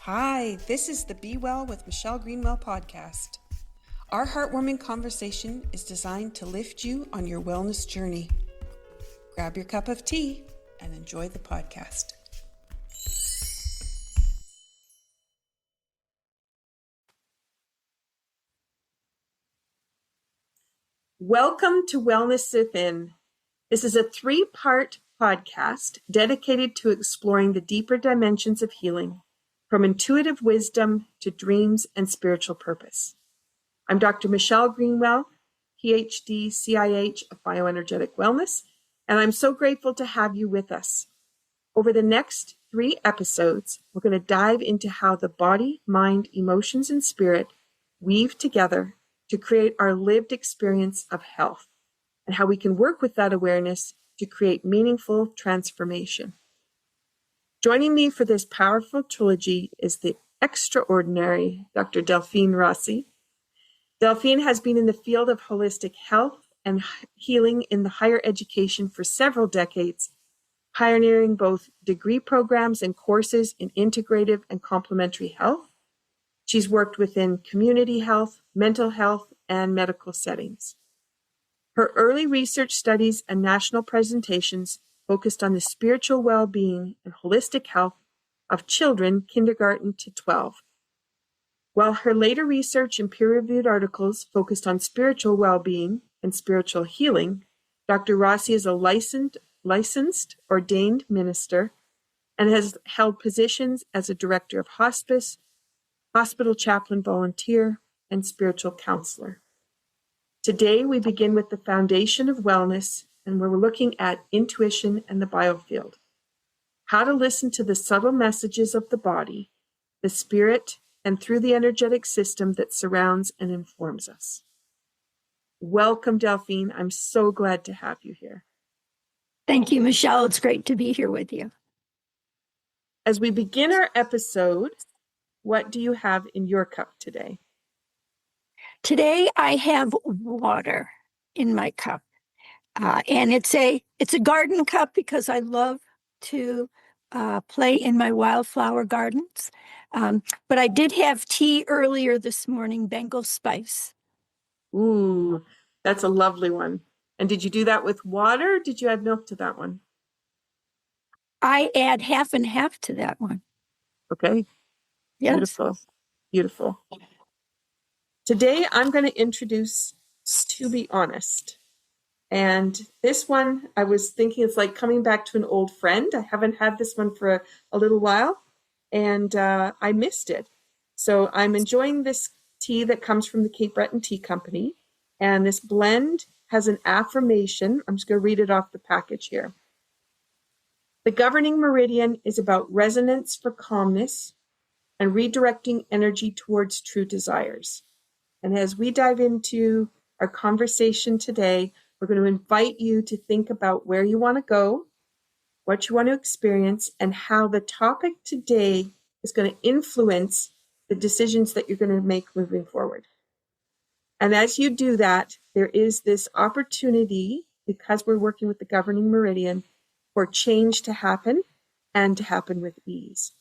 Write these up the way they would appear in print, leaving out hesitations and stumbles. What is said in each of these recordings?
Hi, this is the Be Well with Michelle Greenwell podcast. Our heartwarming conversation is designed to lift you on your wellness journey. Grab your cup of tea and enjoy the podcast. Welcome to Wellness Within. This is a 3-part podcast dedicated to exploring the deeper dimensions of healing, from intuitive wisdom to dreams and spiritual purpose. I'm Dr. Michelle Greenwell, PhD, CIH of Bioenergetic Wellness, and I'm so grateful to have you with us. Over the next 3 episodes, we're going to dive into how the body, mind, emotions, and spirit weave together to create our lived experience of health, and how we can work with that awareness to create meaningful transformation. Joining me for this powerful trilogy is the extraordinary Dr. Delphine Rossi. Delphine has been in the field of holistic health and healing in the higher education for several decades, pioneering both degree programs and courses in integrative and complementary health. She's worked within community health, mental health, and medical settings. Her early research studies and national presentations focused on the spiritual well-being and holistic health of children kindergarten to 12. While her later research and peer-reviewed articles focused on spiritual well-being and spiritual healing, Dr. Rossi is a licensed ordained minister and has held positions as a director of hospice, hospital chaplain volunteer, and spiritual counselor. Today, we begin with the foundation of wellness, and we're looking at intuition and the biofield. How to listen to the subtle messages of the body, the spirit, and through the energetic system that surrounds and informs us. Welcome, Delphine. I'm so glad to have you here. Thank you, Michelle. It's great to be here with you. As we begin our episode, what do you have in your cup today? Today, I have water in my cup, and it's a garden cup because I love to play in my wildflower gardens. But I did have tea earlier this morning, Bengal spice. Ooh, that's a lovely one. And did you do that with water? Or did you add milk to that one? I add half and half to that one. Okay. Yes. Beautiful. Beautiful. Today, I'm going to introduce To Be Honest. And this one, I was thinking it's like coming back to an old friend. I haven't had this one for a little while, and I missed it. So I'm enjoying this tea that comes from the Cape Breton Tea Company. And this blend has an affirmation. I'm just going to read it off the package here. The governing meridian is about resonance for calmness and redirecting energy towards true desires. And as we dive into our conversation today, we're going to invite you to think about where you want to go, what you want to experience, and how the topic today is going to influence the decisions that you're going to make moving forward. And as you do that, there is this opportunity, because we're working with the governing meridian, for change to happen and to happen with ease.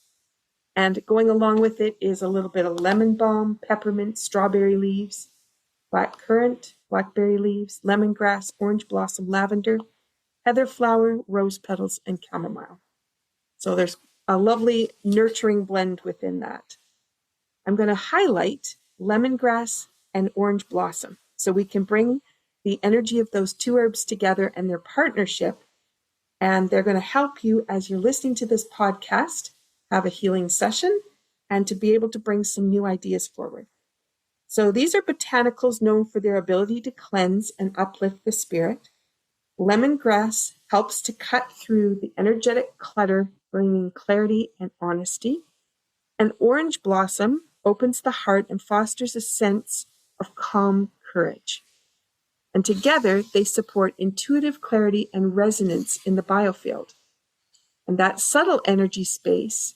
And going along with it is a little bit of lemon balm, peppermint, strawberry leaves, black currant, blackberry leaves, lemongrass, orange blossom, lavender, heather flower, rose petals, and chamomile. So there's a lovely nurturing blend within that. I'm going to highlight lemongrass and orange blossom so we can bring the energy of those 2 herbs together and their partnership. And they're going to help you as you're listening to this podcast have a healing session and to be able to bring some new ideas forward. So these are botanicals known for their ability to cleanse and uplift the spirit. Lemongrass helps to cut through the energetic clutter, bringing clarity and honesty. And orange blossom opens the heart and fosters a sense of calm courage. And together, they support intuitive clarity and resonance in the biofield. And that subtle energy space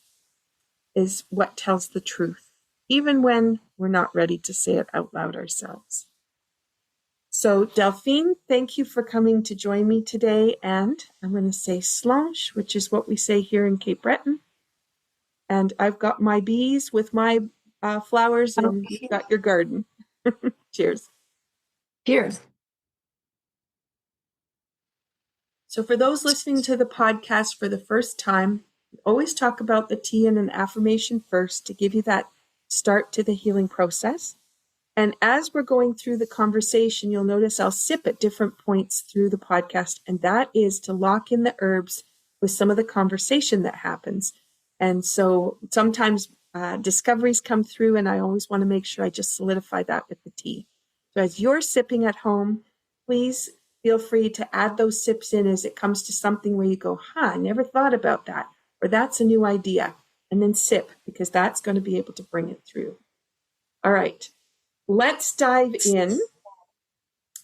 is what tells the truth, even when we're not ready to say it out loud ourselves. So, Delphine, thank you for coming to join me today. And I'm going to say slanche, which is what we say here in Cape Breton. And I've got my bees with my flowers, and you've got your garden. Cheers. Cheers. So for those listening to the podcast for the first time, we always talk about the tea and an affirmation first to give you that start to the healing process. And as we're going through the conversation, you'll notice I'll sip at different points through the podcast, and that is to lock in the herbs with some of the conversation that happens. And so sometimes discoveries come through, and I always want to make sure I just solidify that with the tea. So as you're sipping at home, please feel free to add those sips in as it comes to something where you go, I never thought about that, or that's a new idea. And then sip, because that's going to be able to bring it through. All right. Let's dive in.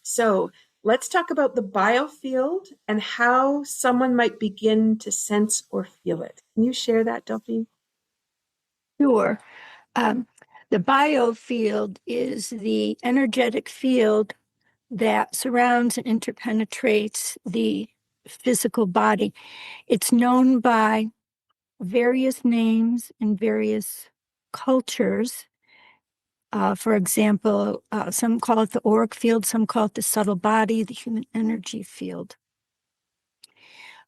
So let's talk about the biofield and how someone might begin to sense or feel it. Can you share that, Delphine? Sure. The biofield is the energetic field that surrounds and interpenetrates the physical body. It's known by various names in various cultures. For example, some call it the auric field, some call it the subtle body, the human energy field.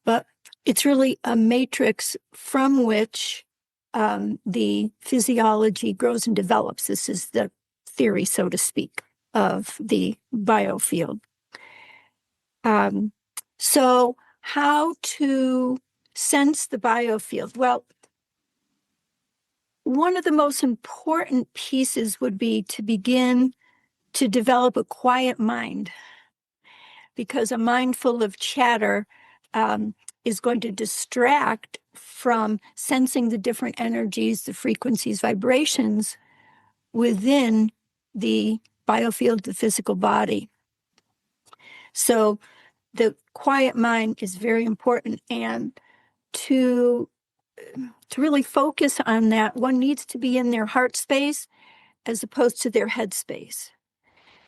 But it's really a matrix from which the physiology grows and develops. This is the theory, so to speak, of the biofield. So how to sense the biofield? Well, one of the most important pieces would be to begin to develop a quiet mind, because a mind full of chatter is going to distract from sensing the different energies, the frequencies, vibrations within the biofield, the physical body. So the quiet mind is very important, and to really focus on that, one needs to be in their heart space as opposed to their head space,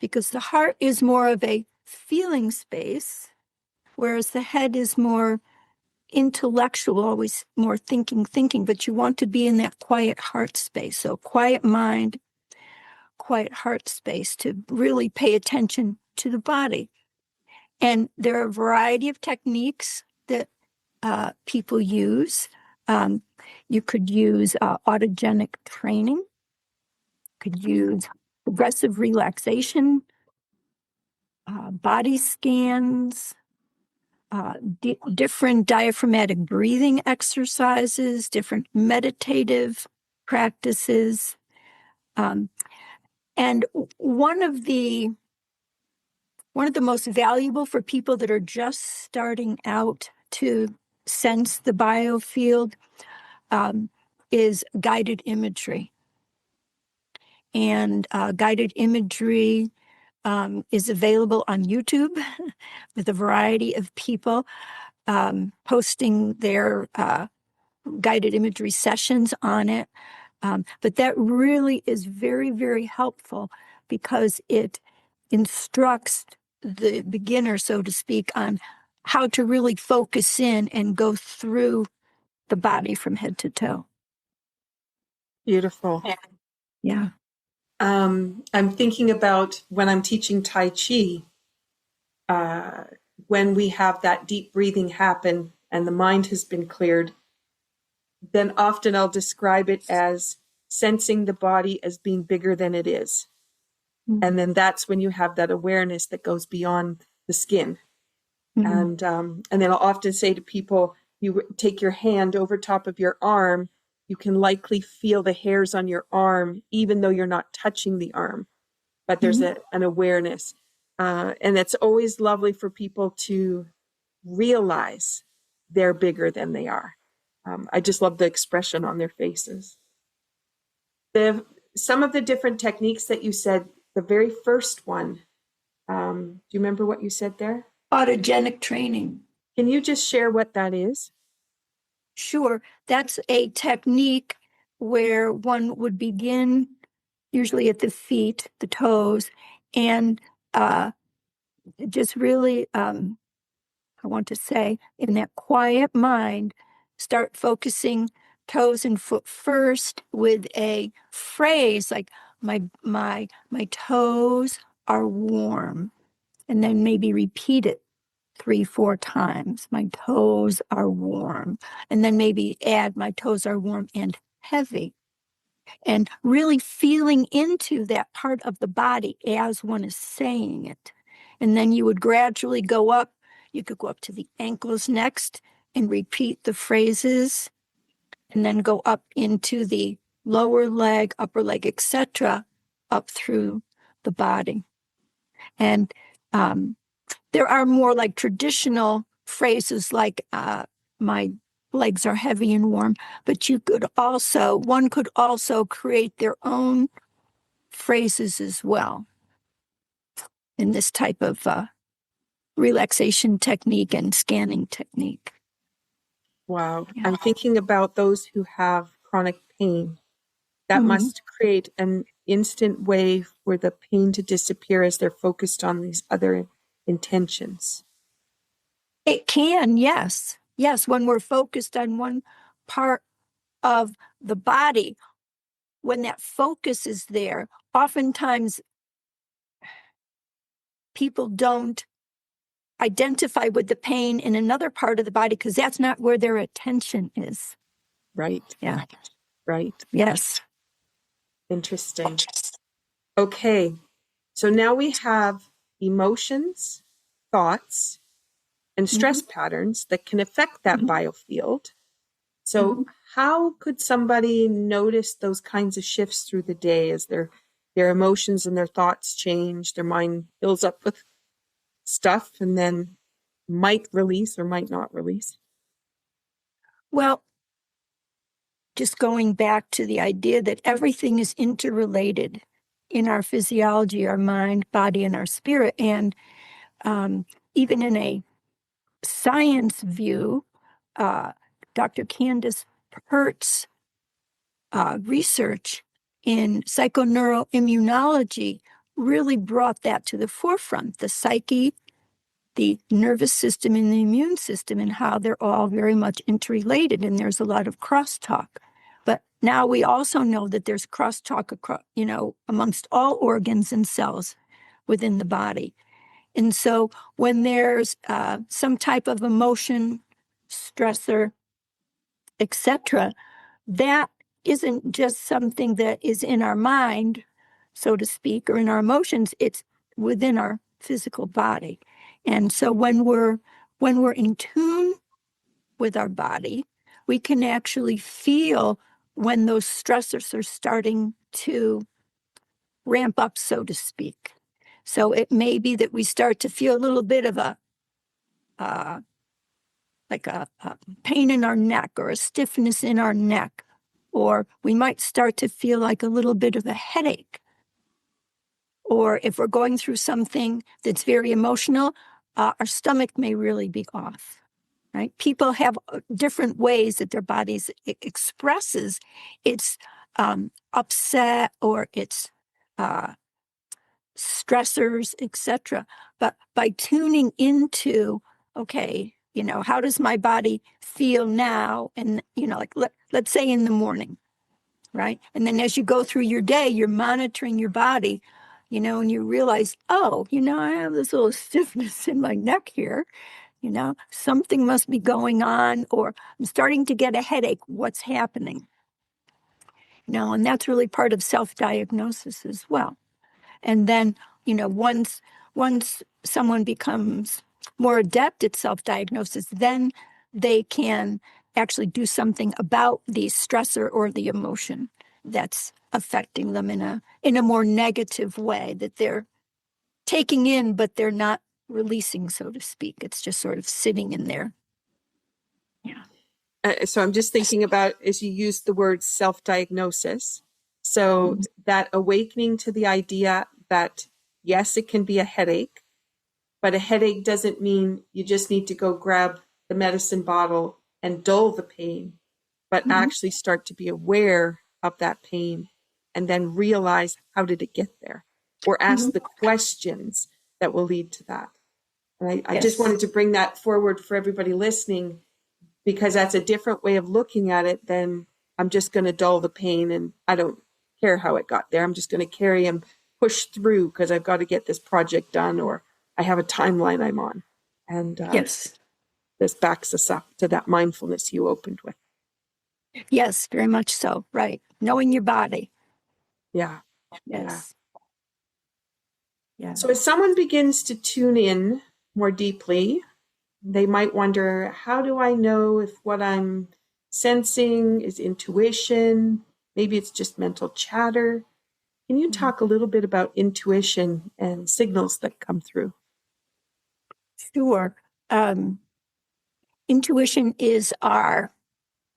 because the heart is more of a feeling space, whereas the head is more intellectual, always more thinking, but you want to be in that quiet heart space. So quiet mind, quiet heart space to really pay attention to the body. And there are a variety of techniques that people use. You could use autogenic training, could use progressive relaxation, body scans, different diaphragmatic breathing exercises, different meditative practices. And one of the most valuable for people that are just starting out to sense the biofield is guided imagery. And guided imagery is available on YouTube with a variety of people posting their guided imagery sessions on it. But that really is very, very helpful, because it instructs the beginner, so to speak, on how to really focus in and go through the body from head to toe. Beautiful. Yeah. I'm thinking about when I'm teaching Tai Chi, when we have that deep breathing happen and the mind has been cleared, then often I'll describe it as sensing the body as being bigger than it is. Mm-hmm. And then that's when you have that awareness that goes beyond the skin. Mm-hmm. And then I'll often say to people, you take your hand over top of your arm, you can likely feel the hairs on your arm, even though you're not touching the arm, but there's mm-hmm. an awareness. And it's always lovely for people to realize they're bigger than they are. I just love the expression on their faces. Some of the different techniques that you said, the very first one, do you remember what you said there? Autogenic training. Can you just share what that is? Sure. That's a technique where one would begin usually at the feet, the toes, and just really, I want to say, in that quiet mind, start focusing toes and foot first with a phrase like my toes are warm, and then maybe repeat it 3-4 times. My toes are warm, and then maybe add my toes are warm and heavy, and really feeling into that part of the body as one is saying it. And then you would gradually go up. You could go up to the ankles next and repeat the phrases, and then go up into the lower leg, upper leg, etc., up through the body. And there are more like traditional phrases like my legs are heavy and warm, but one could also create their own phrases as well in this type of relaxation technique and scanning technique. Wow. Yeah. I'm thinking about those who have chronic pain. That must create an instant way for the pain to disappear as they're focused on these other intentions. It can, yes. Yes, when we're focused on one part of the body, when that focus is there, oftentimes people don't identify with the pain in another part of the body because that's not where their attention is. Right. Yeah. Right. Yes. Interesting. Okay. So now we have emotions, thoughts, and stress patterns that can affect that biofield. So how could somebody notice those kinds of shifts through the day as their emotions and their thoughts change, their mind fills up with stuff and then might release or might not release? Well, just going back to the idea that everything is interrelated in our physiology, our mind, body, and our spirit. And even in a science view, Dr. Candace Pert's research in psychoneuroimmunology really brought that to the forefront, the psyche, the nervous system, and the immune system, and how they're all very much interrelated, and there's a lot of crosstalk. But now we also know that there's crosstalk across, amongst all organs and cells within the body. And so when there's some type of emotion, stressor, etc., that isn't just something that is in our mind, so to speak, or in our emotions. It's within our physical body. And so when we're in tune with our body, we can actually feel when those stressors are starting to ramp up, so to speak. So it may be that we start to feel a little bit of a pain in our neck or a stiffness in our neck, or we might start to feel like a little bit of a headache. Or if we're going through something that's very emotional, our stomach may really be off, right? People have different ways that their bodies expresses its upset or its stressors, etc. But by tuning into, okay, how does my body feel now? And, like let's say in the morning, right? And then as you go through your day, you're monitoring your body, and you realize, oh, I have this little stiffness in my neck here. Something must be going on, or I'm starting to get a headache. What's happening? And that's really part of self-diagnosis as well. And then, once someone becomes more adept at self-diagnosis, then they can actually do something about the stressor or the emotion that's affecting them in a more negative way that they're taking in, but they're not releasing, so to speak. It's just sort of sitting in there. Yeah. So I'm just thinking about, as you use the word self-diagnosis, so that awakening to the idea that, yes, it can be a headache, but a headache doesn't mean you just need to go grab the medicine bottle and dull the pain, but actually start to be aware of that pain and then realize, how did it get there? Or ask the questions that will lead to that. And I just wanted to bring that forward for everybody listening, because that's a different way of looking at it than I'm just going to dull the pain, and I don't care how it got there. I'm just going to carry and push through because I've got to get this project done, or I have a timeline I'm on. And Yes. this backs us up to that mindfulness you opened with. Yes, very much so. Right. Knowing your body. Yeah. Yes. Yeah. So as someone begins to tune in more deeply, they might wonder, how do I know if what I'm sensing is intuition? Maybe it's just mental chatter. Can you talk a little bit about intuition and signals that come through? Sure. Intuition is our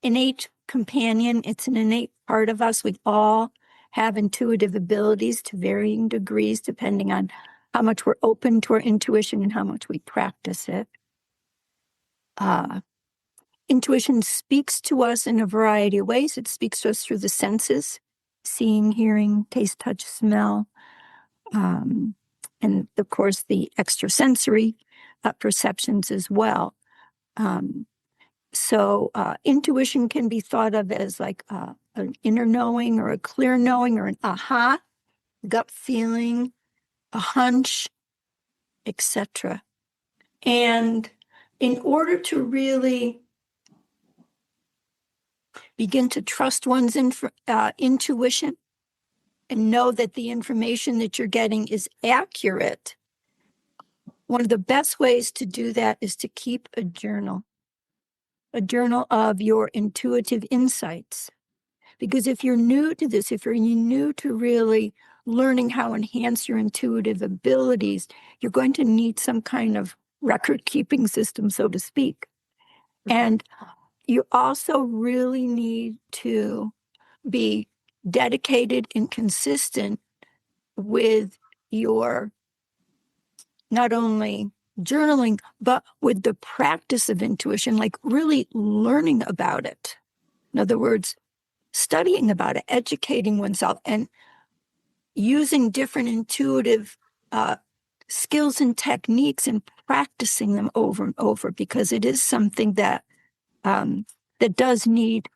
innate companion. It's an innate part of us. We all have intuitive abilities to varying degrees, depending on how much we're open to our intuition and how much we practice it. Intuition speaks to us in a variety of ways. It speaks to us through the senses, seeing, hearing, taste, touch, smell, and of course the extrasensory perceptions as well. So intuition can be thought of as like an inner knowing or a clear knowing or an aha, gut feeling, a hunch, etc. And in order to really begin to trust one's intuition and know that the information that you're getting is accurate, one of the best ways to do that is to keep a journal of your intuitive insights. Because if you're new to this, if you're new to really learning how to enhance your intuitive abilities, you're going to need some kind of record-keeping system, so to speak. And you also really need to be dedicated and consistent with your not only journaling, but with the practice of intuition, like really learning about it. In other words, studying about it, educating oneself, and using different intuitive skills and techniques and practicing them over and over, because it is something that that does need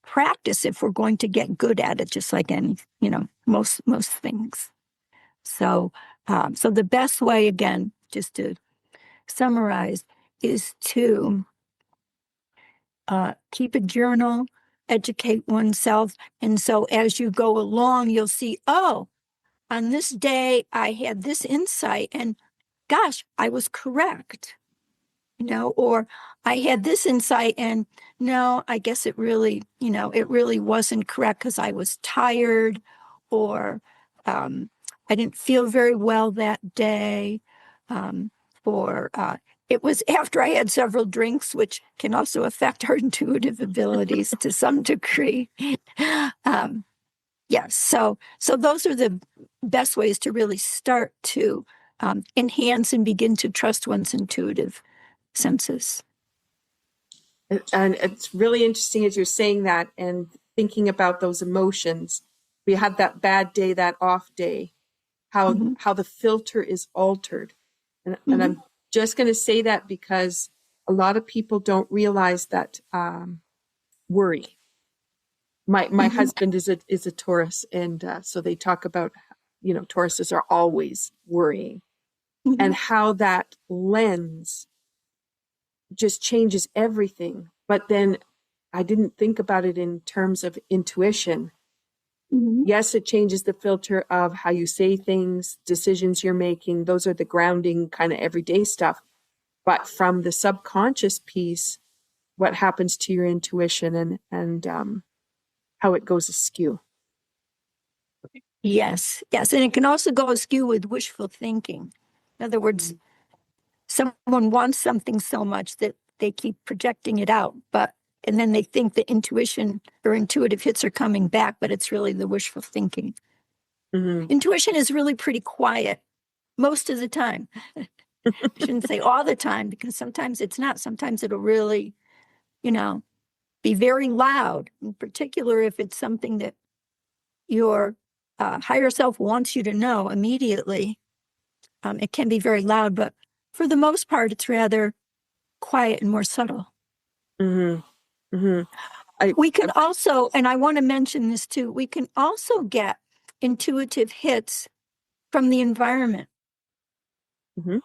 practice if we're going to get good at it, just like any, most things. So, so the best way, again, just to summarize, is to keep a journal, educate oneself. And so as you go along, you'll see, oh, on this day, I had this insight and gosh, I was correct, or I had this insight and no, I guess it really, it really wasn't correct because I was tired or I didn't feel very well that day. Or it was after I had several drinks, which can also affect our intuitive abilities to some degree. Yes, so those are the best ways to really start to enhance and begin to trust one's intuitive senses. And it's really interesting as you're saying that and thinking about those emotions. We had that bad day, that off day, how the filter is altered. And I'm just going to say that because a lot of people don't realize that worry. My husband is a Taurus, and so they talk about, Tauruses are always worrying, and how that lens just changes everything. But then I didn't think about it in terms of intuition. Yes, it changes the filter of how you say things, decisions you're making. Those are the grounding kind of everyday stuff. But from the subconscious piece, what happens to your intuition and how it goes askew. Yes. And it can also go askew with wishful thinking. In other words, someone wants something so much that they keep projecting it out, and then they think the intuition or intuitive hits are coming back, but it's really the wishful thinking. Intuition is really pretty quiet most of the time. I shouldn't say all the time, because sometimes it's not. Sometimes it'll really, be very loud, in particular if it's something that your higher self wants you to know immediately. It can be very loud, but for the most part, it's rather quiet and more subtle. We can also, and I want to mention this too, we can also get intuitive hits from the environment. Mhm.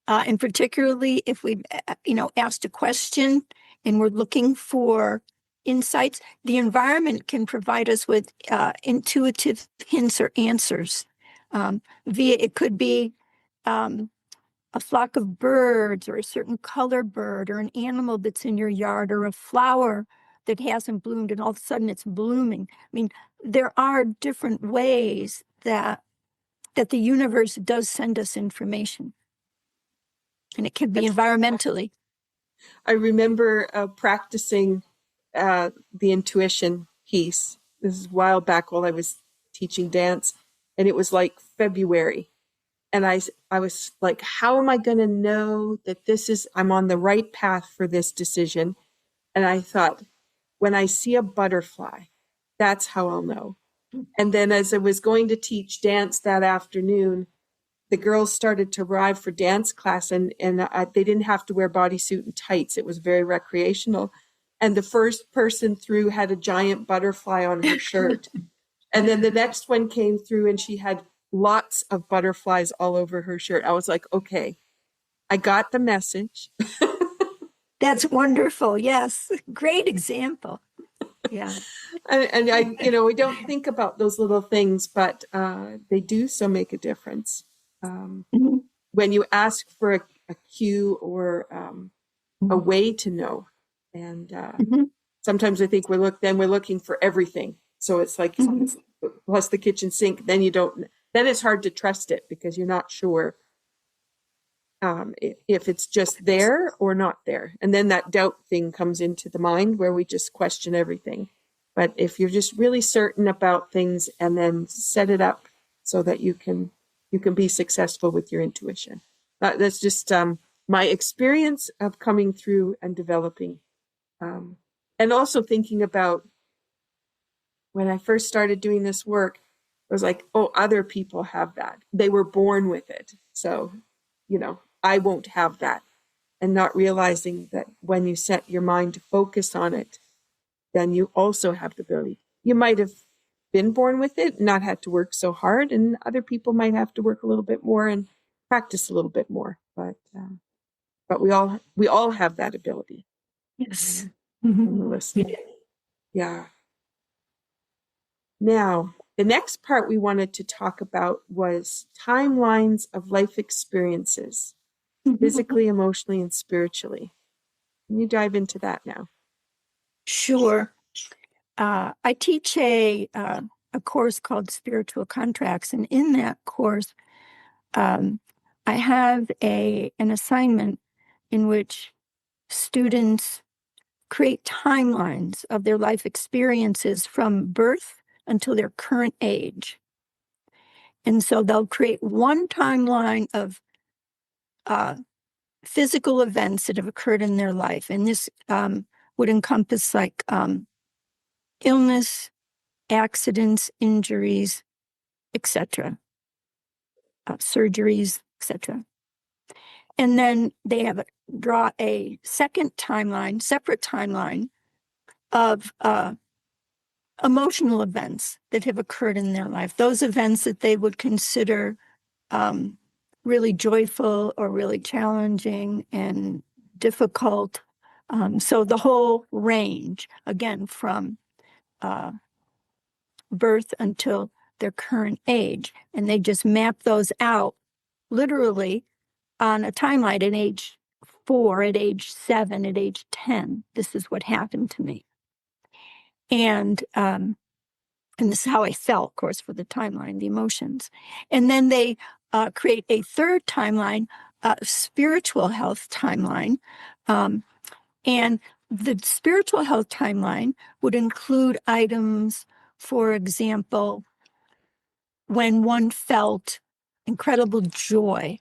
And particularly if we've, asked a question and we're looking for insights, the environment can provide us with intuitive hints or answers. It could be a flock of birds or a certain color bird or an animal that's in your yard or a flower that hasn't bloomed and all of a sudden it's blooming. I mean, there are different ways that the universe does send us information. And it can be environmentally. I remember practicing the intuition piece. This is a while back while I was teaching dance, and it was like February. And I was like, how am I going to know that I'm on the right path for this decision? And I thought, when I see a butterfly, that's how I'll know. And then as I was going to teach dance that afternoon, the girls started to arrive for dance class, and they didn't have to wear bodysuit and tights. It was very recreational. And the first person through had a giant butterfly on her shirt. And then the next one came through and she had lots of butterflies all over her shirt. I was like, okay, I got the message. That's wonderful. Yes. Great example. Yeah. And we don't think about those little things, but they do so make a difference. Mhm. When you ask for a cue or a way to know. And Mhm. sometimes I think we're looking for everything. So it's like, Mhm. plus the kitchen sink, then it's hard to trust it because you're not sure if it's just there or not there. And then that doubt thing comes into the mind where we just question everything. But if you're just really certain about things and then set it up so that you can be successful with your intuition. That's just my experience of coming through and developing. And also thinking about when I first started doing this work, I was like, oh, other people have that. They were born with it. So, I won't have that. And not realizing that when you set your mind to focus on it, then you also have the ability. You might have been born with it, not had to work so hard, and other people might have to work a little bit more and practice a little bit more. But we all have that ability. Yes. On the list. Yeah. Now, the next part we wanted to talk about was timelines of life experiences, physically, emotionally, and spiritually. Can you dive into that now? Sure. I teach a course called Spiritual Contracts, and in that course, I have an assignment in which students create timelines of their life experiences from birth until their current age. And so they'll create one timeline of physical events that have occurred in their life. And this would encompass like illness, accidents, injuries, etc., surgeries, etc. And then they draw a second timeline, separate timeline of emotional events that have occurred in their life, those events that they would consider really joyful or really challenging and difficult. So the whole range, again, from birth until their current age. And they just map those out literally on a timeline at age 4, at age 7, at age 10. This is what happened to me. And this is how I felt, of course, for the timeline, the emotions. And then they create a third timeline, spiritual health timeline. And the spiritual health timeline would include items, for example, when one felt incredible joy,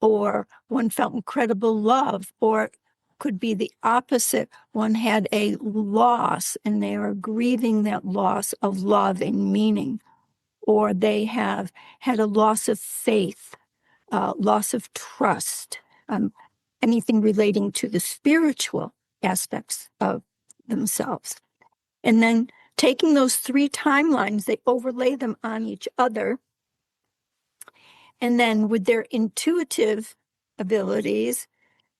or one felt incredible love, or could be the opposite. One had a loss and they are grieving that loss of love and meaning, or they have had a loss of faith, loss of trust, anything relating to the spiritual aspects of themselves. And then taking those 3 timelines, they overlay them on each other. And then with their intuitive abilities,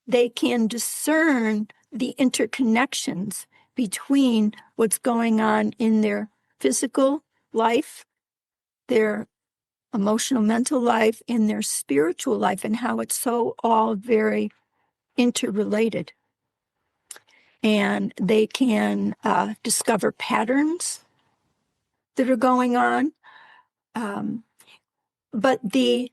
they can discern the interconnections between what's going on in their physical life, their emotional, mental life, and their spiritual life, and how it's so all very interrelated. And they can discover patterns that are going on. But the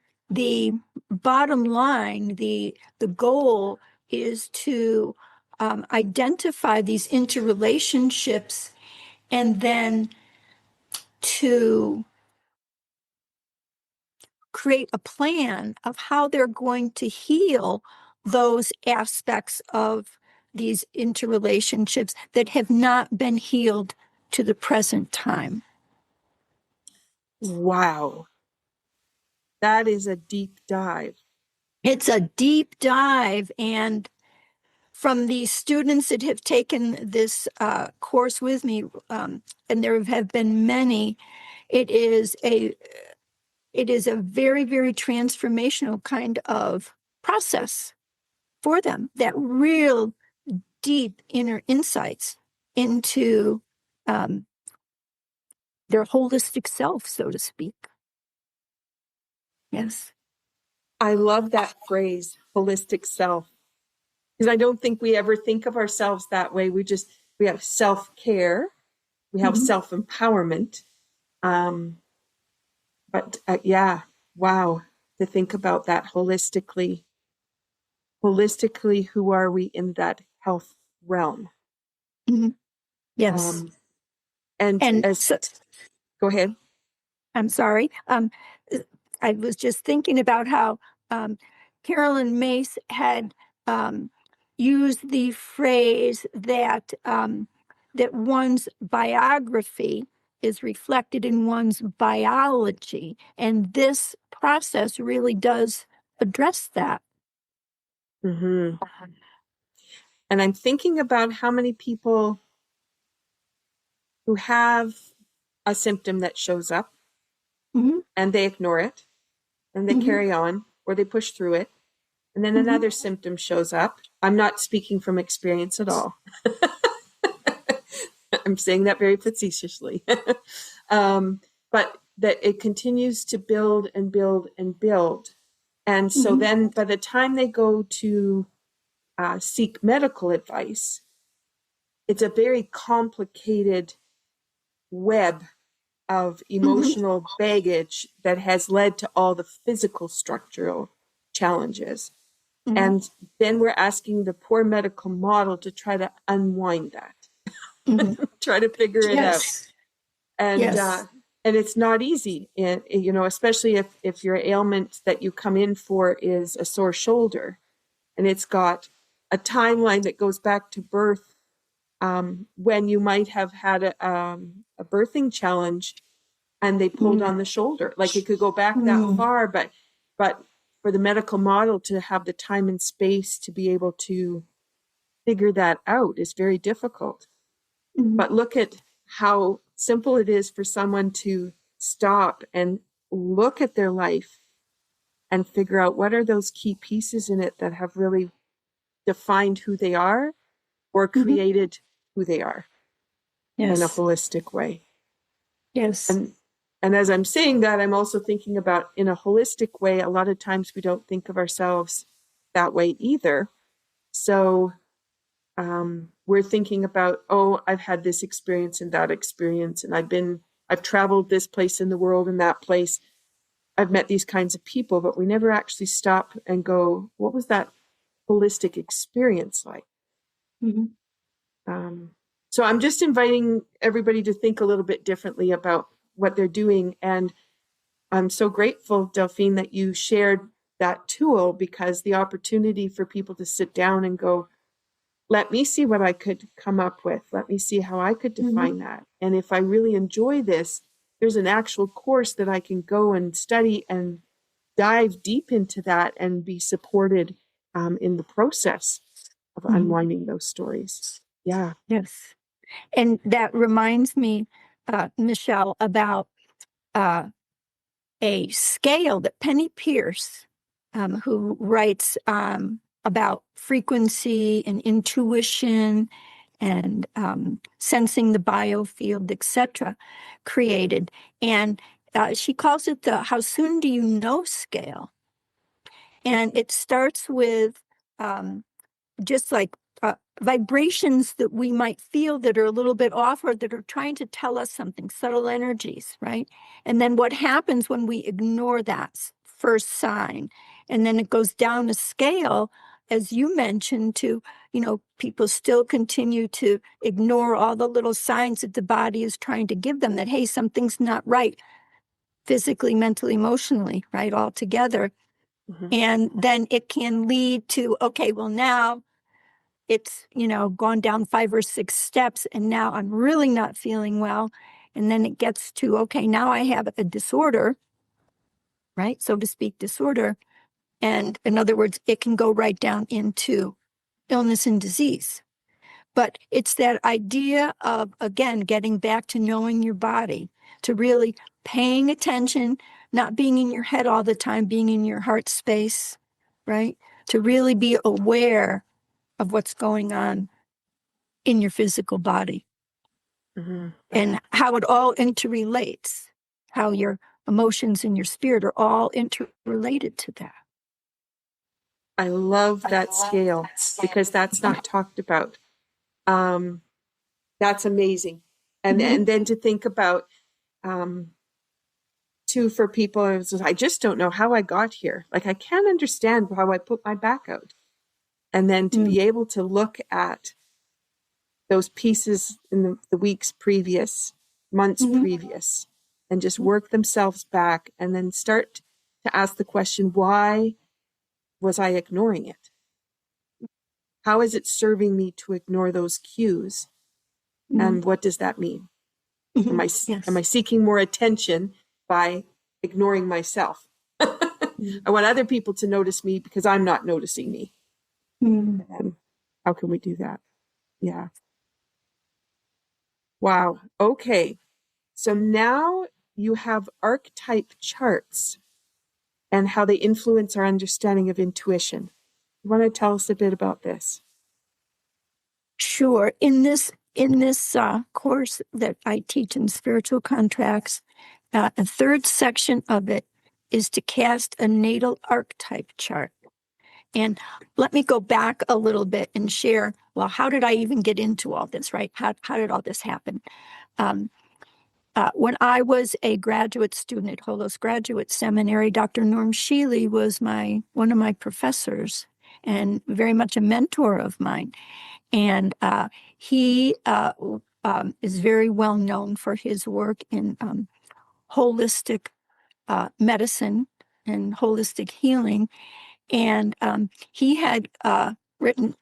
bottom line, the goal is to identify these interrelationships and then to create a plan of how they're going to heal those aspects of these interrelationships that have not been healed to the present time. Wow. That is a deep dive. It's a deep dive, and from the students that have taken this course with me, and there have been many, it is a very, very transformational kind of process for them, that real deep inner insights into their holistic self, so to speak. Yes. I love that phrase, holistic self, because I don't think we ever think of ourselves that way. We have self-care, we have self-empowerment. But yeah, wow, to think about that holistically, who are we in that health realm? Yes. And as, go ahead. I'm sorry. I was just thinking about how Carolyn Mace had used the phrase that that one's biography is reflected in one's biology, and this process really does address that. And I'm thinking about how many people who have a symptom that shows up and they ignore it and they carry on, or they push through it, and then another symptom shows up. I'm not speaking from experience at all. I'm saying that very facetiously. But that it continues to build and build and build. And so then by the time they go to seek medical advice, it's a very complicated web of emotional baggage that has led to all the physical structural challenges. And then we're asking the poor medical model to try to unwind that, try to figure it out. And and it's not easy, you know, especially if your ailment that you come in for is a sore shoulder, and it's got a timeline that goes back to birth, when you might have had a birthing challenge and they pulled on the shoulder. Like it could go back that far, but for the medical model to have the time and space to be able to figure that out is very difficult. But look at how simple it is for someone to stop and look at their life and figure out what are those key pieces in it that have really defined who they are or created who they are in a holistic way. And as I'm saying that, I'm also thinking about, in a holistic way, a lot of times we don't think of ourselves that way either. So we're thinking about, oh, I've had this experience and that experience, and I've traveled this place in the world and that place. I've met these kinds of people, but we never actually stop and go, what was that holistic experience like? So I'm just inviting everybody to think a little bit differently about what they're doing. And I'm so grateful, Delphine, that you shared that tool, because the opportunity for people to sit down and go, let me see what I could come up with. Let me see how I could define that. And if I really enjoy this, there's an actual course that I can go and study and dive deep into that and be supported in the process of unwinding those stories. Yeah. Yes. And that reminds me, Michelle, about a scale that Penny Pierce, who writes about frequency and intuition and sensing the biofield, etc., created. And she calls it the "How soon do you know" scale. And it starts with just like vibrations that we might feel that are a little bit off or that are trying to tell us something, subtle energies, right? And then what happens when we ignore that first sign? And then it goes down a scale, as you mentioned, to, people still continue to ignore all the little signs that the body is trying to give them that, hey, something's not right, physically, mentally, emotionally, right, all together. Mm-hmm. And then it can lead to, okay, well, now it's, gone down 5 or 6 steps, and now I'm really not feeling well. And then it gets to, okay, now I have a disorder, right? So to speak, disorder. And in other words, it can go right down into illness and disease. But it's that idea of, again, getting back to knowing your body, to really paying attention, not being in your head all the time, being in your heart space, right? To really be aware of what's going on in your physical body, Mm-hmm. and how it all interrelates, how your emotions and your spirit are all interrelated to that. I love that scale because that's not talked about. That's amazing. And then to think about, too, for people, I just don't know how I got here. Like, I can't understand how I put my back out. And then to be able to look at those pieces in the weeks previous, months previous, and just work themselves back and then start to ask the question, why was I ignoring it? How is it serving me to ignore those cues? And what does that mean? Am I seeking more attention by ignoring myself? I want other people to notice me because I'm not noticing me. And how can we do that? Yeah. Wow. Okay. So now you have archetype charts and how they influence our understanding of intuition. You want to tell us a bit about this? Sure. In this course that I teach in spiritual contracts, a third section of it is to cast a natal archetype chart. And let me go back a little bit and share, well, how did I even get into all this, right? How did all this happen? When I was a graduate student at Holos Graduate Seminary, Dr. Norm Shealy was one of my professors and very much a mentor of mine. And he is very well known for his work in holistic medicine and holistic healing. And he had written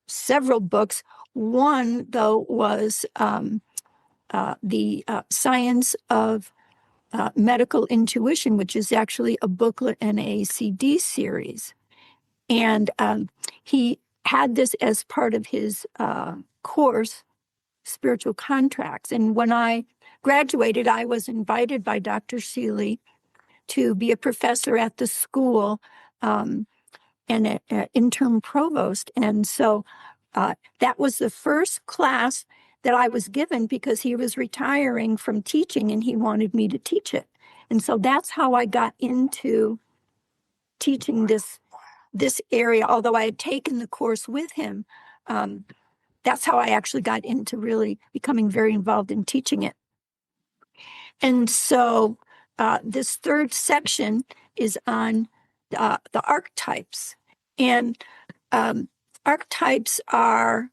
several books. One, though, was the Science of Medical Intuition, which is actually a booklet and a CD series. And he had this as part of his course, Spiritual Contracts. And when I graduated, I was invited by Dr. Shealy to be a professor at the school and an interim provost. And so that was the first class that I was given because he was retiring from teaching and he wanted me to teach it. And so that's how I got into teaching this area. Although I had taken the course with him, that's how I actually got into really becoming very involved in teaching it. And so this third section is on the archetypes. And archetypes are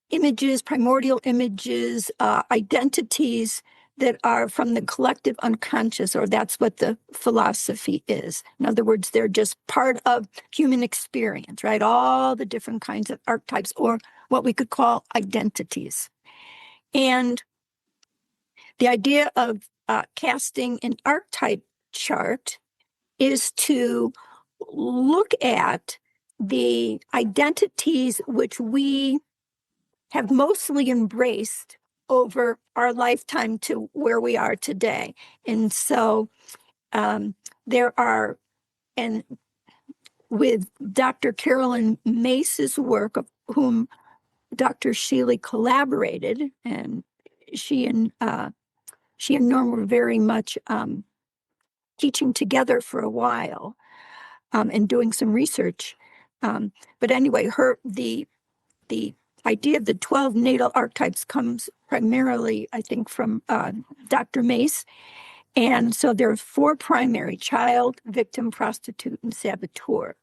images, primordial images, identities that are from the collective unconscious, or that's what the philosophy is. In other words, they're just part of human experience, right? All the different kinds of archetypes, or what we could call identities. And the idea of casting an archetype chart is to look at the identities which we have mostly embraced over our lifetime to where we are today. And so there are, and with Dr. Carolyn Mace's work, of whom Dr. Shealy collaborated, and she and Norm were very much teaching together for a while and doing some research. But anyway, the idea of the 12 natal archetypes comes primarily, I think, from Dr. Mace. And so there are 4 primary: child, victim, prostitute, and saboteur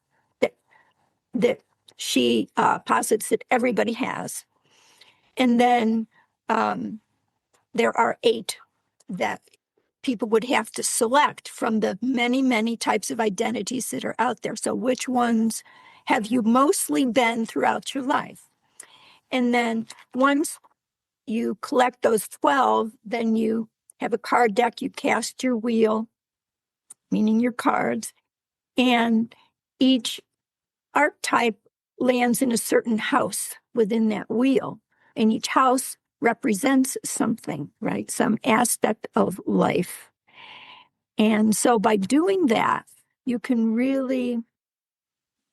that she posits that everybody has. And then there are 8 that people would have to select from the many, many types of identities that are out there. So which ones have you mostly been throughout your life? And then once you collect those 12, then you have a card deck, you cast your wheel, meaning your cards, and each archetype lands in a certain house within that wheel. And each house represents something, right? Some aspect of life. And so by doing that, you can really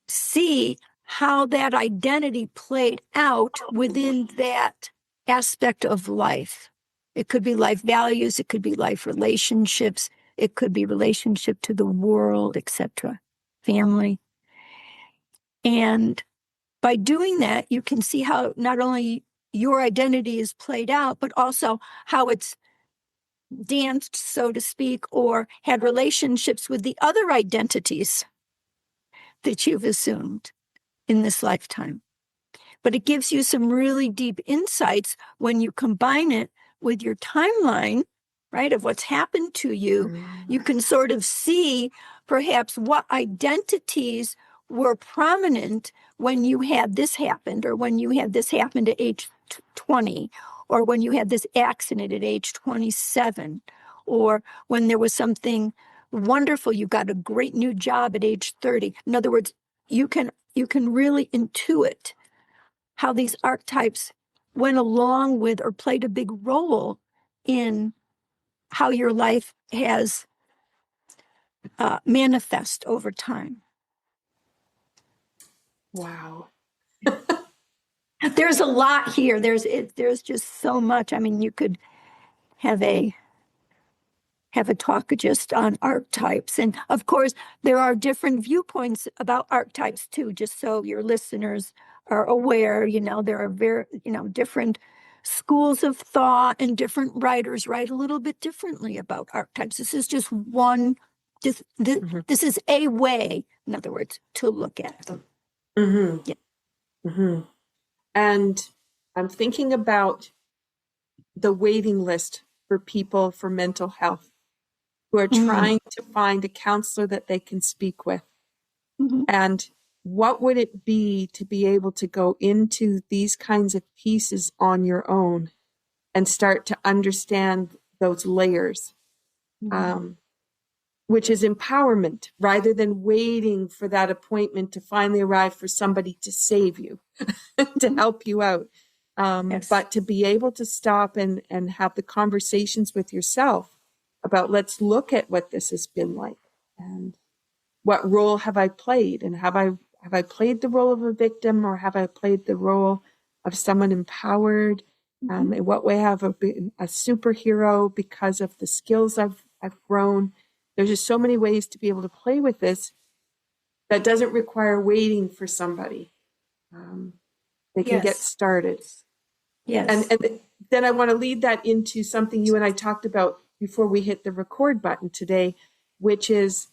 see how that identity played out within that aspect of life. It could be life values, it could be life relationships, it could be relationship to the world, etc., family. And by doing that, you can see how not only your identity is played out, but also how it's danced, so to speak, or had relationships with the other identities that you've assumed in this lifetime. But it gives you some really deep insights when you combine it with your timeline, right, of what's happened to you. You can sort of see perhaps what identities were prominent when you had this happened, or when you had this happened at age 20, or when you had this accident at age 27, or when there was something wonderful, you got a great new job at age 30. In other words, you can really intuit how these archetypes went along with or played a big role in how your life has manifest over time. Wow. There's a lot here. There's just so much. I mean, you could have a talk just on archetypes. And of course, there are different viewpoints about archetypes too, just so your listeners are aware. There are very, different schools of thought, and different writers write a little bit differently about archetypes. This is just one, this is a way, in other words, to look at them. Mm-hmm. Yeah. Mm-hmm. And I'm thinking about the waiting list for people for mental health who are trying to find a counselor that they can speak with. Mm-hmm. And what would it be to be able to go into these kinds of pieces on your own and start to understand those layers, which is empowerment, rather than waiting for that appointment to finally arrive for somebody to save you, to help you out. Yes. But to be able to stop and have the conversations with yourself about, let's look at what this has been like, and what role have I played, and have I played the role of a victim, or have I played the role of someone empowered? In what way have I been a superhero because of the skills I've grown? There's just so many ways to be able to play with this that doesn't require waiting for somebody. They can get started. Yes. And then I want to lead that into something you and I talked about before we hit the record button today, which is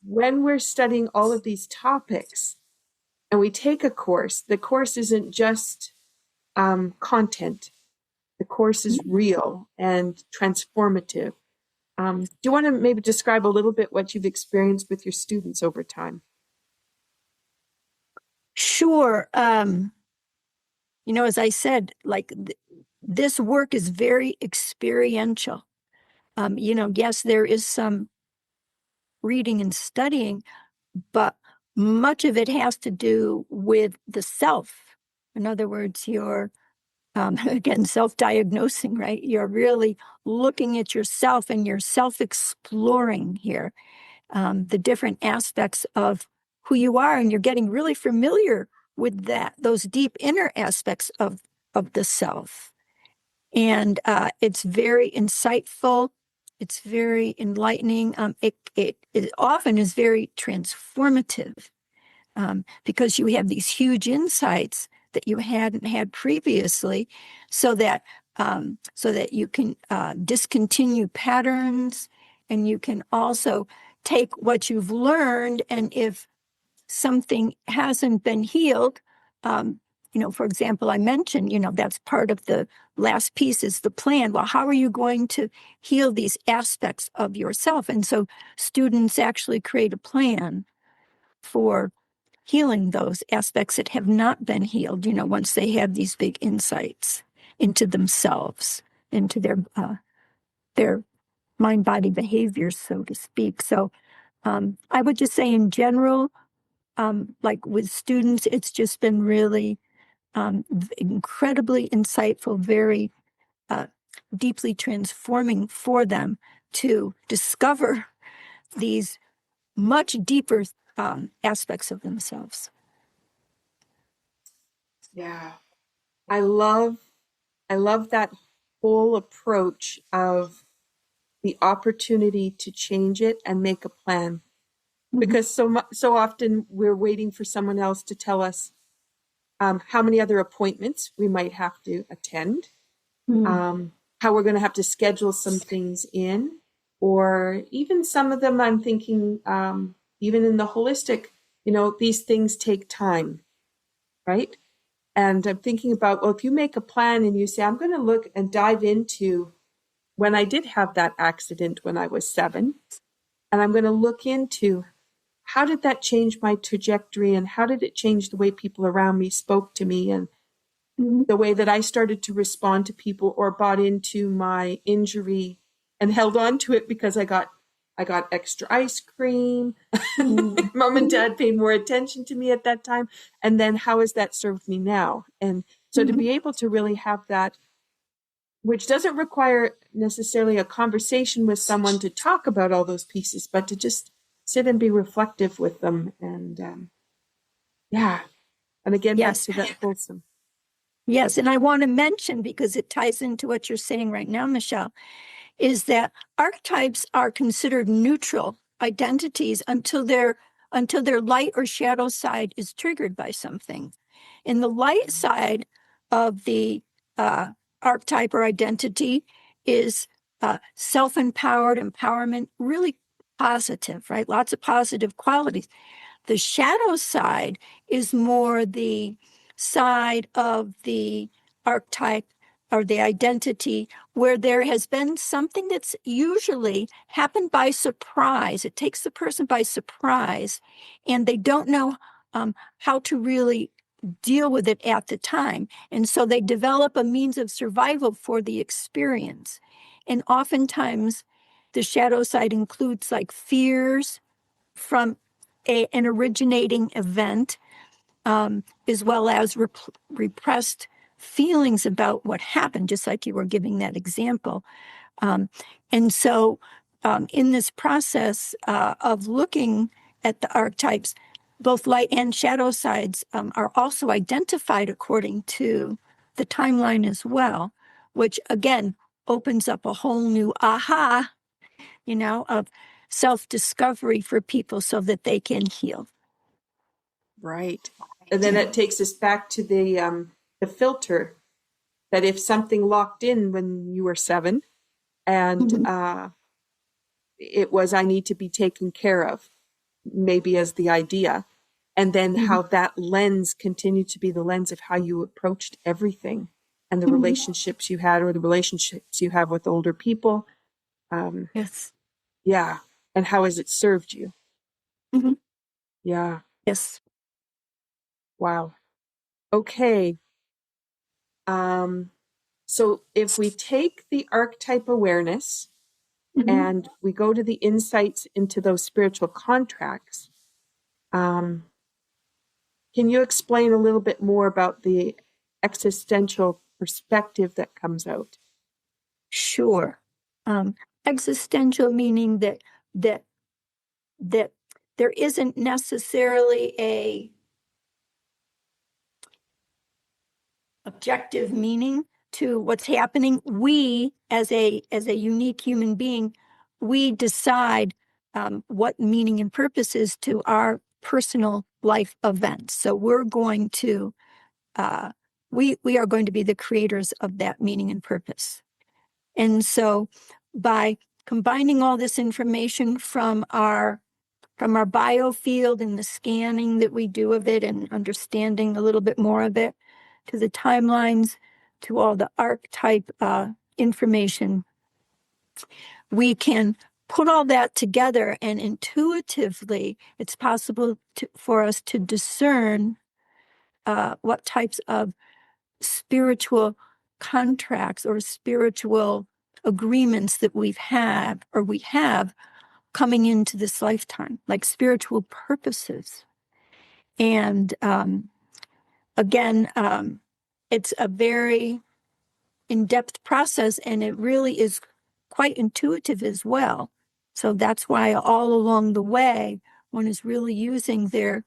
when we're studying all of these topics and we take a course, the course isn't just content. The course is real and transformative. Do you want to maybe describe a little bit what you've experienced with your students over time? Sure. As I said, like this work is very experiential. Yes, there is some reading and studying, but much of it has to do with the self. In other words, you're, again, self-diagnosing, right? You're really looking at yourself and you're self-exploring here, the different aspects of who you are, and you're getting really familiar with those deep inner aspects of the self. And it's very insightful. It's very enlightening. It often is very transformative, because you have these huge insights that you hadn't had previously, so that you can discontinue patterns, and you can also take what you've learned, and if something hasn't been healed, for example, I mentioned, that's part of the last piece is the plan. Well, how are you going to heal these aspects of yourself? And so students actually create a plan for healing those aspects that have not been healed, once they have these big insights into themselves, into their mind-body behaviors, so to speak. So I would just say in general, like with students, it's just been really incredibly insightful, very deeply transforming for them to discover these much deeper aspects of themselves. Yeah. I love that whole approach of the opportunity to change it and make a plan. Mm-hmm. Because so often we're waiting for someone else to tell us how many other appointments we might have to attend, how we're going to have to schedule some things in, or even some of them I'm thinking, even in the holistic, these things take time, right? And I'm thinking about, well, if you make a plan and you say, I'm going to look and dive into when I did have that accident when I was 7, and I'm going to look into how did that change my trajectory, and how did it change the way people around me spoke to me, and the way that I started to respond to people or bought into my injury and held on to it because I got extra ice cream. Mom and dad paid more attention to me at that time. And then how has that served me now? And so to be able to really have that, which doesn't require necessarily a conversation with someone to talk about all those pieces, but to just sit and be reflective with them. And yeah. And again, Yes. back to that wholesome. Yes. And I want to mention, because it ties into what you're saying right now, Michelle, is that archetypes are considered neutral identities until their light or shadow side is triggered by something. In the light side of the archetype or identity is self-empowered, empowerment, really positive, right? Lots of positive qualities. The shadow side is more the side of the archetype or the identity where there has been something that's usually happened by surprise. It takes the person by surprise, and they don't know how to really deal with it at the time. And so they develop a means of survival for the experience. And oftentimes, the shadow side includes like fears from an originating event, as well as repressed feelings about what happened, just like you were giving that example. And so in this process of looking at the archetypes, both light and shadow sides are also identified according to the timeline as well, which again opens up a whole new aha, of self-discovery for people so that they can heal. Right. And then it takes us back to the filter, that if something locked in when you were 7 and it was, I need to be taken care of, maybe as the idea, and then how that lens continued to be the lens of how you approached everything and the relationships you had, or the relationships you have with older people. Yes. Yeah. And how has it served you? Yeah. Yes. Wow. Okay. So if we take the archetype awareness and we go to the insights into those spiritual contracts, Um, can you explain a little bit more about the existential perspective that comes out? Sure. Existential meaning that that there isn't necessarily a objective meaning to what's happening. We, as a unique human being, we decide what meaning and purpose is to our personal life events. So we're going to we are going to be the creators of that meaning and purpose. And so by combining all this information from our biofield and the scanning that we do of it and understanding a little bit more of it, to the timelines, to all the archetype information, we can put all that together, and intuitively it's possible for us to discern what types of spiritual contracts or spiritual agreements that we have coming into this lifetime, like spiritual purposes. And again, it's a very in-depth process, and it really is quite intuitive as well. So that's why all along the way, one is really using their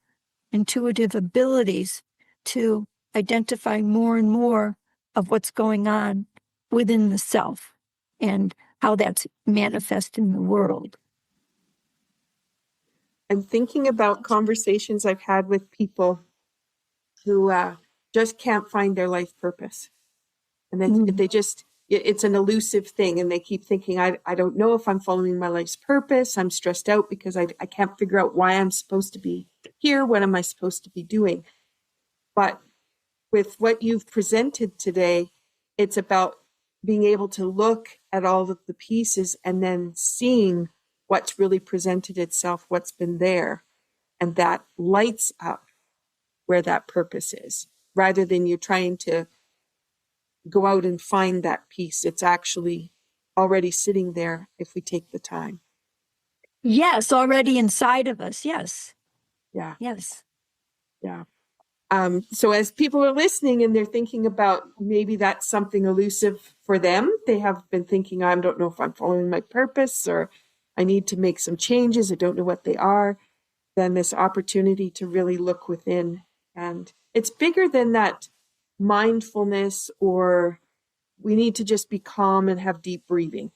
intuitive abilities to identify more and more of what's going on within the self and how that's manifest in the world. I'm thinking about conversations I've had with people who just can't find their life purpose. And they just, it's an elusive thing. And they keep thinking, I don't know if I'm following my life's purpose. I'm stressed out because I can't figure out why I'm supposed to be here. What am I supposed to be doing? But with what you've presented today, it's about being able to look at all of the pieces and then seeing what's really presented itself, what's been there. And that lights up where that purpose is, rather than you trying to go out and find that piece. It's actually already sitting there if we take the time. Yes, already inside of us. Yes. Yeah. Yes. Yeah. So as people are listening and they're thinking about maybe that's something elusive for them, they have been thinking, I don't know if I'm following my purpose, or I need to make some changes. I don't know what they are. Then this opportunity to really look within. And it's bigger than that mindfulness, or we need to just be calm and have deep breathing.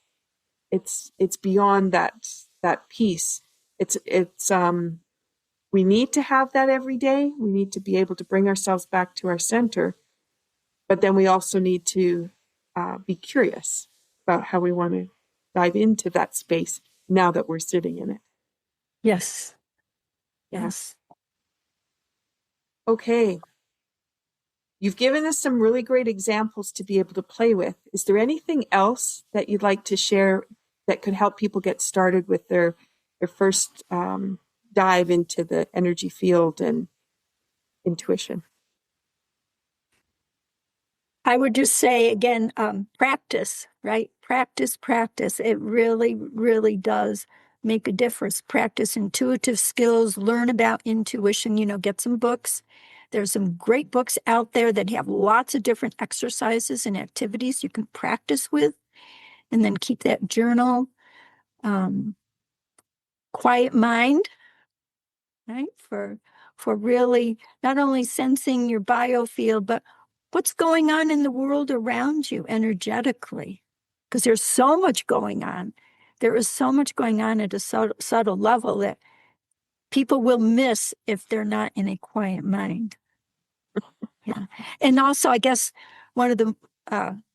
It's beyond that piece. It's we need to have that every day. We need to be able to bring ourselves back to our center, but then we also need to be curious about how we want to dive into that space now that we're sitting in it. Yes. Yeah. Yes. Okay. You've given us some really great examples to be able to play with. Is there anything else that you'd like to share that could help people get started with their first dive into the energy field and intuition? I would just say again, practice, right? Practice. It really, really does make a difference. Practice intuitive skills, learn about intuition, get some books. There's some great books out there that have lots of different exercises and activities you can practice with, and then keep that journal. Quiet mind, right? For really not only sensing your biofield, but what's going on in the world around you energetically. Because there's so much going on. There is so much going on at a subtle level that people will miss if they're not in a quiet mind. Yeah. And also, I guess one of the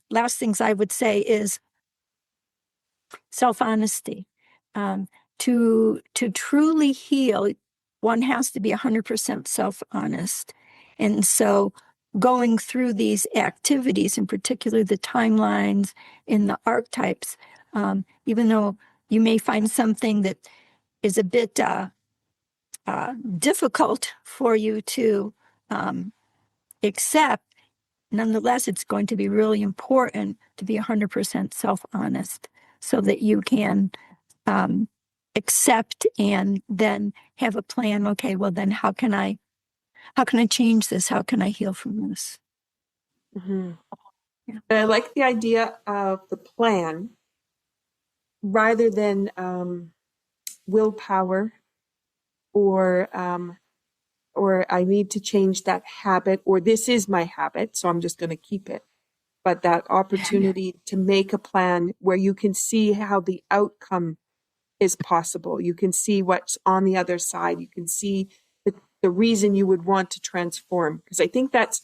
last things I would say is self-honesty. To truly heal, one has to be 100% self-honest. And so going through these activities, in particular the timelines in the archetypes, even though you may find something that is a bit difficult for you to accept, nonetheless, it's going to be really important to be 100% self-honest so that you can accept and then have a plan. Okay, well then how can I change this? How can I heal from this? Mm-hmm. Yeah. And I like the idea of the plan rather than willpower or I need to change that habit, or this is my habit, so I'm just going to keep it. But that opportunity to make a plan where you can see how the outcome is possible. You can see what's on the other side. You can see the reason you would want to transform. Because I think that's,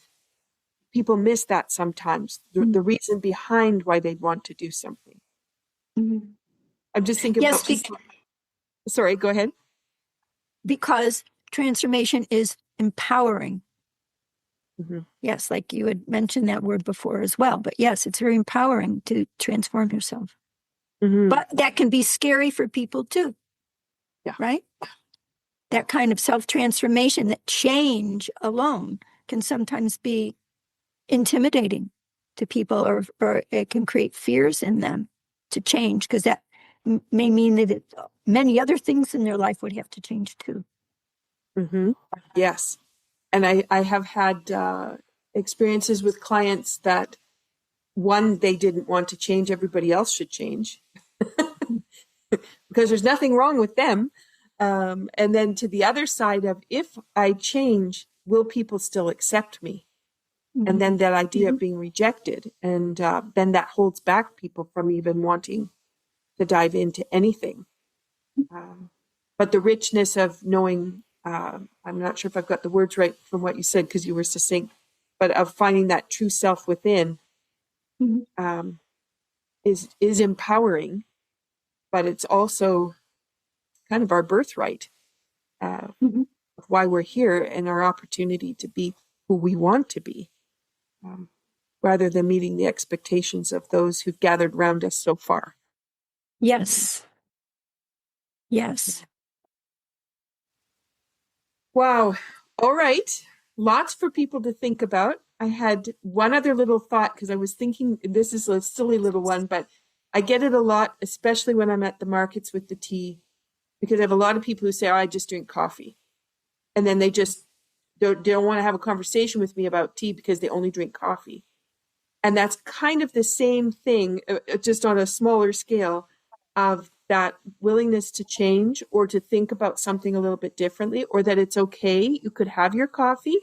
people miss that sometimes, the reason behind why they'd want to do something. Mm-hmm. I'm just thinking Yes, about people. Sorry, go ahead. Because transformation is empowering. Mm-hmm. Yes, like you had mentioned that word before as well. But yes, it's very empowering to transform yourself. Mm-hmm. But that can be scary for people too. Yeah. Right? That kind of self-transformation, that change alone can sometimes be intimidating to people, or it can create fears in them to change, because that may mean that many other things in their life would have to change too. Mm-hmm. Yes. And I have had experiences with clients that, one, they didn't want to change, everybody else should change because there's nothing wrong with them. And then to the other side of, if I change, will people still accept me? Mm-hmm. And then that idea of being rejected. And then that holds back people from even wanting to dive into anything. But the richness of knowing, I'm not sure if I've got the words right from what you said because you were succinct, but of finding that true self within is empowering, but it's also kind of our birthright of why we're here and our opportunity to be who we want to be, rather than meeting the expectations of those who've gathered around us so far. Yes. Yes. Wow. All right. Lots for people to think about. I had one other little thought because I was thinking, this is a silly little one, but I get it a lot, especially when I'm at the markets with the tea, because I have a lot of people who say, oh, I just drink coffee. And then they just don't want to have a conversation with me about tea because they only drink coffee. And that's kind of the same thing, just on a smaller scale, of that willingness to change or to think about something a little bit differently, or that it's okay. You could have your coffee,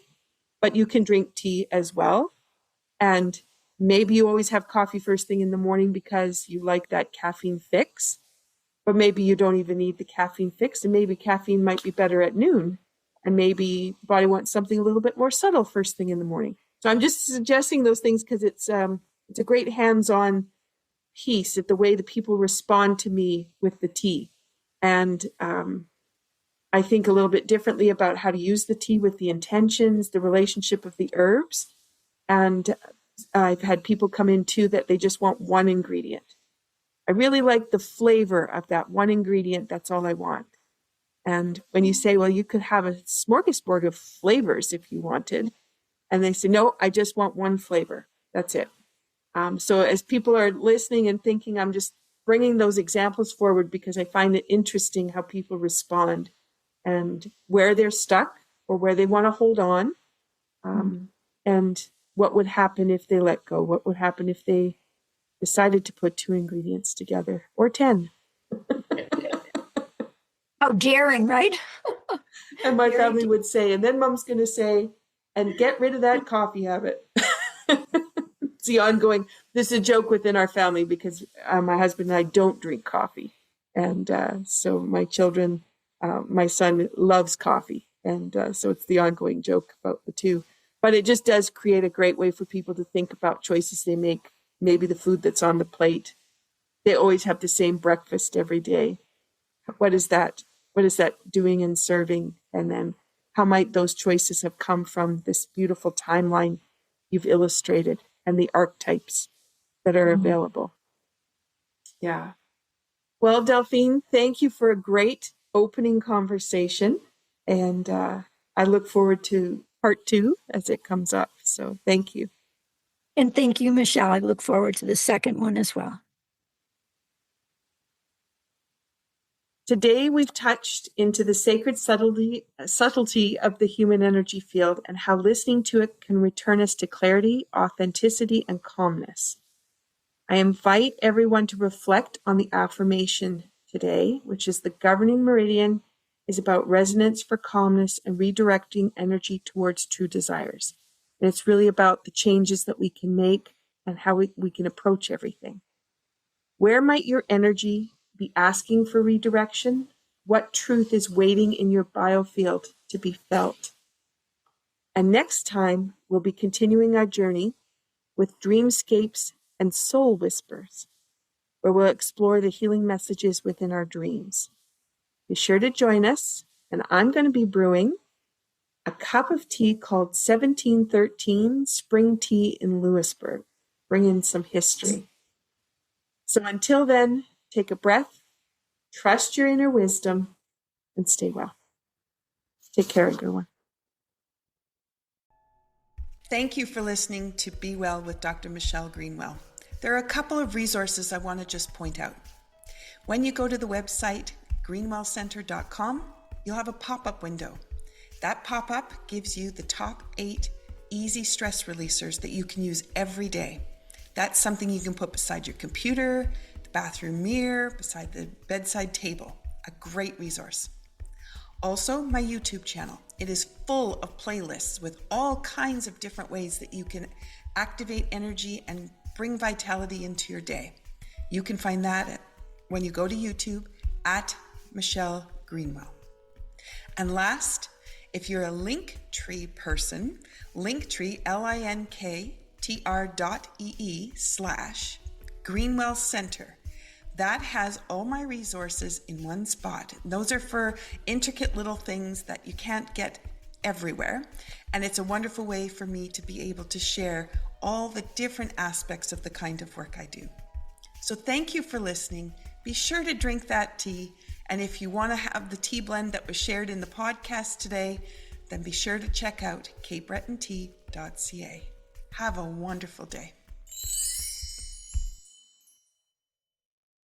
but you can drink tea as well. And maybe you always have coffee first thing in the morning because you like that caffeine fix, but maybe you don't even need the caffeine fix. And maybe caffeine might be better at noon. And maybe the body wants something a little bit more subtle first thing in the morning. So I'm just suggesting those things because it's a great hands-on piece at the way the people respond to me with the tea. And I think a little bit differently about how to use the tea with the intentions, the relationship of the herbs. And I've had people come in too that they just want one ingredient. I really like the flavor of that one ingredient. That's all I want. And when you say, well, you could have a smorgasbord of flavors if you wanted. And they say, no, I just want one flavor. That's it. So as people are listening and thinking, I'm just bringing those examples forward because I find it interesting how people respond and where they're stuck or where they want to hold on. And what would happen if they let go? What would happen if they decided to put 2 ingredients together or 10? How daring, right? And my family would say, and then mom's going to say, and get rid of that coffee habit. It's the ongoing, this is a joke within our family because my husband and I don't drink coffee. And so my children, my son loves coffee. And so it's the ongoing joke about the two. But it just does create a great way for people to think about choices they make, maybe the food that's on the plate. They always have the same breakfast every day. What is that? What is that doing and serving? And then how might those choices have come from this beautiful timeline you've illustrated and the archetypes that are available? Yeah. Well, Delphine, thank you for a great opening conversation. And I look forward to part 2 as it comes up. So thank you. And thank you, Michelle. I look forward to the second one as well. Today, we've touched into the sacred subtlety of the human energy field and how listening to it can return us to clarity, authenticity, and calmness. I invite everyone to reflect on the affirmation today, which is the governing meridian is about resonance for calmness and redirecting energy towards true desires. And it's really about the changes that we can make and how we can approach everything. Where might your energy be asking for redirection? What truth is waiting in your biofield to be felt? And next time, we'll be continuing our journey with dreamscapes and soul whispers, where we'll explore the healing messages within our dreams. Be sure to join us, and I'm going to be brewing a cup of tea called 1713 Spring Tea in Lewisburg, bringing some history. So until then, take a breath, trust your inner wisdom, and stay well. Take care, everyone. Thank you for listening to Be Well with Dr. Michelle Greenwell. There are a couple of resources I want to just point out. When you go to the website greenwellcenter.com, you'll have a pop-up window. That pop-up gives you the top 8 easy stress releasers that you can use every day. That's something you can put beside your computer, the bathroom mirror, beside the bedside table. A great resource. Also, my YouTube channel. It is full of playlists with all kinds of different ways that you can activate energy and bring vitality into your day. You can find that when you go to YouTube at Michelle Greenwell. And last, if you're a Linktree person, Linktree, linktr.ee/Greenwell Center. That has all my resources in one spot. Those are for intricate little things that you can't get everywhere. And it's a wonderful way for me to be able to share all the different aspects of the kind of work I do. So thank you for listening. Be sure to drink that tea. And if you want to have the tea blend that was shared in the podcast today, then be sure to check out capebretontea.ca. Have a wonderful day.